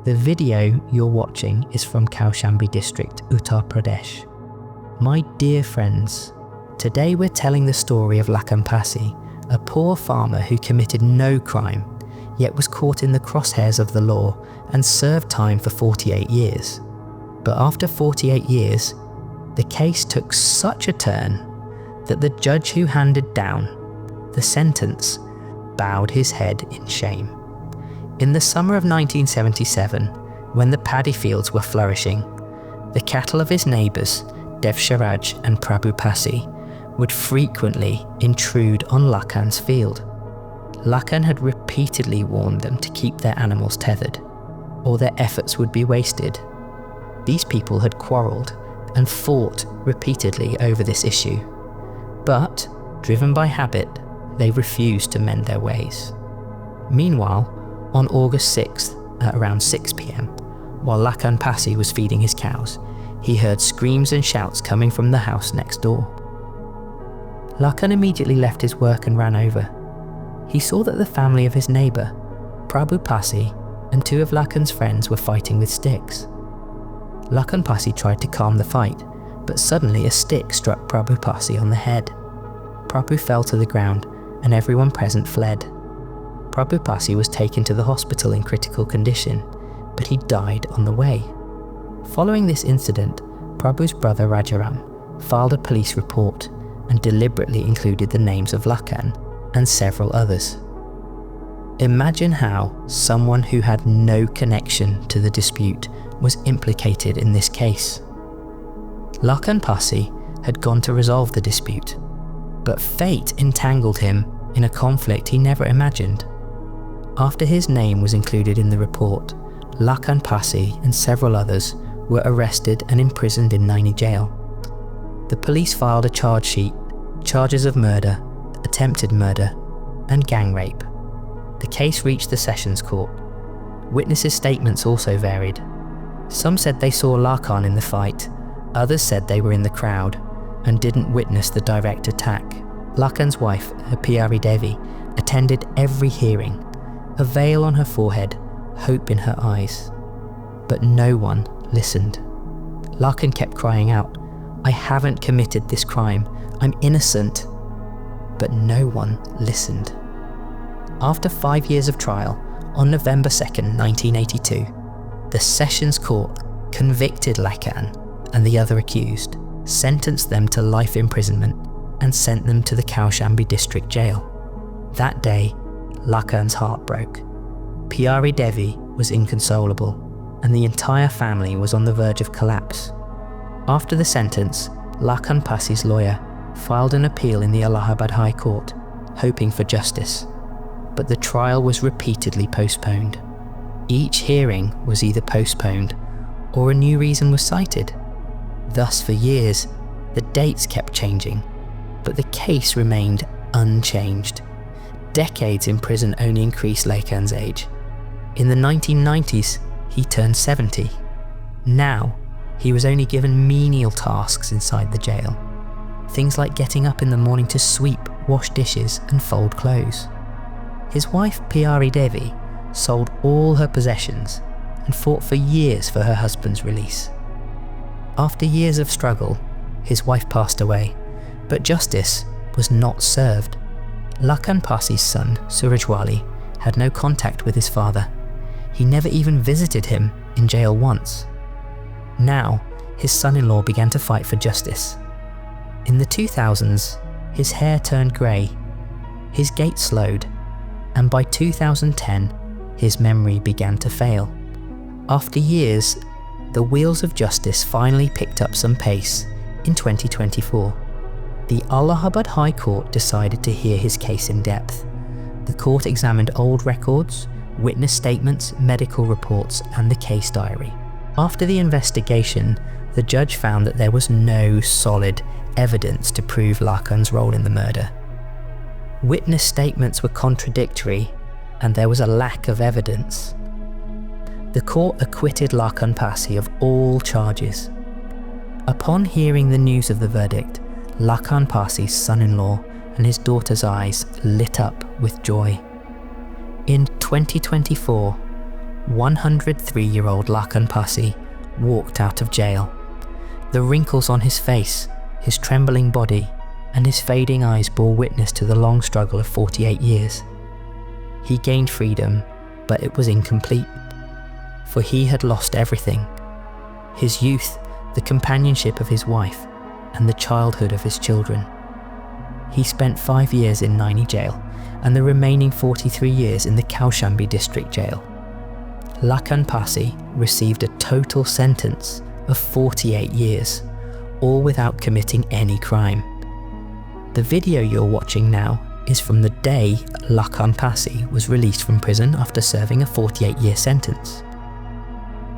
The video you're watching is from Kaushambi district, Uttar Pradesh. My dear friends, today we're telling the story of Lakan Pasi, a poor farmer who committed no crime, yet was caught in the crosshairs of the law and served time for 48 years. But after 48 years, the case took such a turn that the judge who handed down the sentence bowed his head in shame. In the summer of 1977, when the paddy fields were flourishing, the cattle of his neighbours, Dev Sharaj and Prabhu Pasi, would frequently intrude on Lakan's field. Lakan had repeatedly warned them to keep their animals tethered, or their efforts would be wasted. These people had quarrelled and fought repeatedly over this issue, but, driven by habit, they refused to mend their ways. Meanwhile, on August 6th, at around 6 p.m, while Lakan Pasi was feeding his cows, he heard screams and shouts coming from the house next door. Lakan immediately left his work and ran over. He saw that the family of his neighbour, Prabhu Pasi, and 2 of Lakan's friends were fighting with sticks. Lakan Pasi tried to calm the fight, but suddenly a stick struck Prabhu Pasi on the head. Prabhu fell to the ground and everyone present fled. Prabhu Pasi was taken to the hospital in critical condition, but he died on the way. Following this incident, Prabhu's brother Rajaram filed a police report and deliberately included the names of Lakan and several others. Imagine how someone who had no connection to the dispute was implicated in this case. Lakan Pasi had gone to resolve the dispute, but fate entangled him in a conflict he never imagined. After his name was included in the report, Lakan Pasi and several others were arrested and imprisoned in Naini jail. The police filed a charge sheet, charges of murder, attempted murder, and gang rape. The case reached the Sessions Court. Witnesses' statements also varied. Some said they saw Lakan in the fight, others said they were in the crowd and didn't witness the direct attack. Lakan's wife, Pyari Devi, attended every hearing, a veil on her forehead, hope in her eyes. But no one listened. Lakan kept crying out, "I haven't committed this crime, I'm innocent." But no one listened. After 5 years of trial, on November 2nd, 1982, the Sessions Court convicted Lakan and the other accused, sentenced them to life imprisonment, and sent them to the Kaushambi district jail. That day, Lakan's heart broke. Pyari Devi was inconsolable, and the entire family was on the verge of collapse. After the sentence, Lakan Pasi's lawyer filed an appeal in the Allahabad High Court, hoping for justice, but the trial was repeatedly postponed. Each hearing was either postponed or a new reason was cited. Thus, for years, the dates kept changing, but the case remained unchanged. Decades in prison only increased Lakan's age. In the 1990s, he turned 70. Now, he was only given menial tasks inside the jail. Things like getting up in the morning to sweep, wash dishes, and fold clothes. His wife, Pyari Devi, sold all her possessions and fought for years for her husband's release. After years of struggle, his wife passed away, but justice was not served. Lakan Pasi's son, Surajwali, had no contact with his father. He never even visited him in jail once. Now, his son-in-law began to fight for justice. In the 2000s, his hair turned grey, his gait slowed, and by 2010, his memory began to fail. After years, the wheels of justice finally picked up some pace in 2024. The Allahabad High Court decided to hear his case in depth. The court examined old records, witness statements, medical reports, and the case diary. After the investigation, the judge found that there was no solid evidence to prove Lakan's role in the murder. Witness statements were contradictory, and there was a lack of evidence. The court acquitted Lakan Pasi of all charges. Upon hearing the news of the verdict, Lakan Pasi's son-in-law and his daughter's eyes lit up with joy. In 2024, 103-year-old Lakan Pasi walked out of jail. The wrinkles on his face, his trembling body, and his fading eyes bore witness to the long struggle of 48 years. He gained freedom, but it was incomplete, for he had lost everything: his youth, the companionship of his wife, and the childhood of his children. He spent 5 years in Naini jail and the remaining 43 years in the Kaushambi district jail. Lakan Pasi received a total sentence of 48 years, all without committing any crime. The video you're watching now is from the day Lakan Pasi was released from prison after serving a 48-year sentence.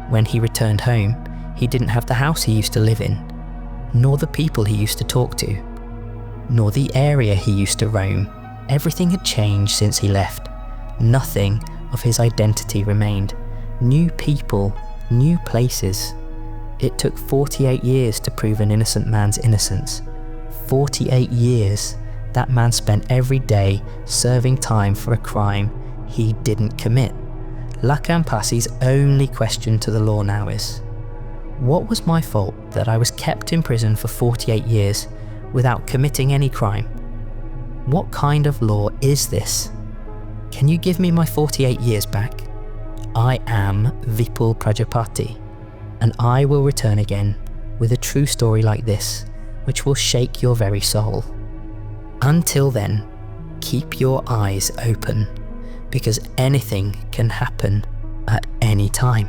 When he returned home, he didn't have the house he used to live in, nor the people he used to talk to, nor the area he used to roam. Everything had changed since he left. Nothing of his identity remained. New people, new places. It took 48 years to prove an innocent man's innocence. 48 years that man spent every day serving time for a crime he didn't commit. Lakan Pasi's only question to the law now is, what was my fault that I was kept in prison for 48 years without committing any crime? What kind of law is this? Can you give me my 48 years back? I am Vipul Prajapati, and I will return again with a true story like this, which will shake your very soul. Until then, keep your eyes open, because anything can happen at any time.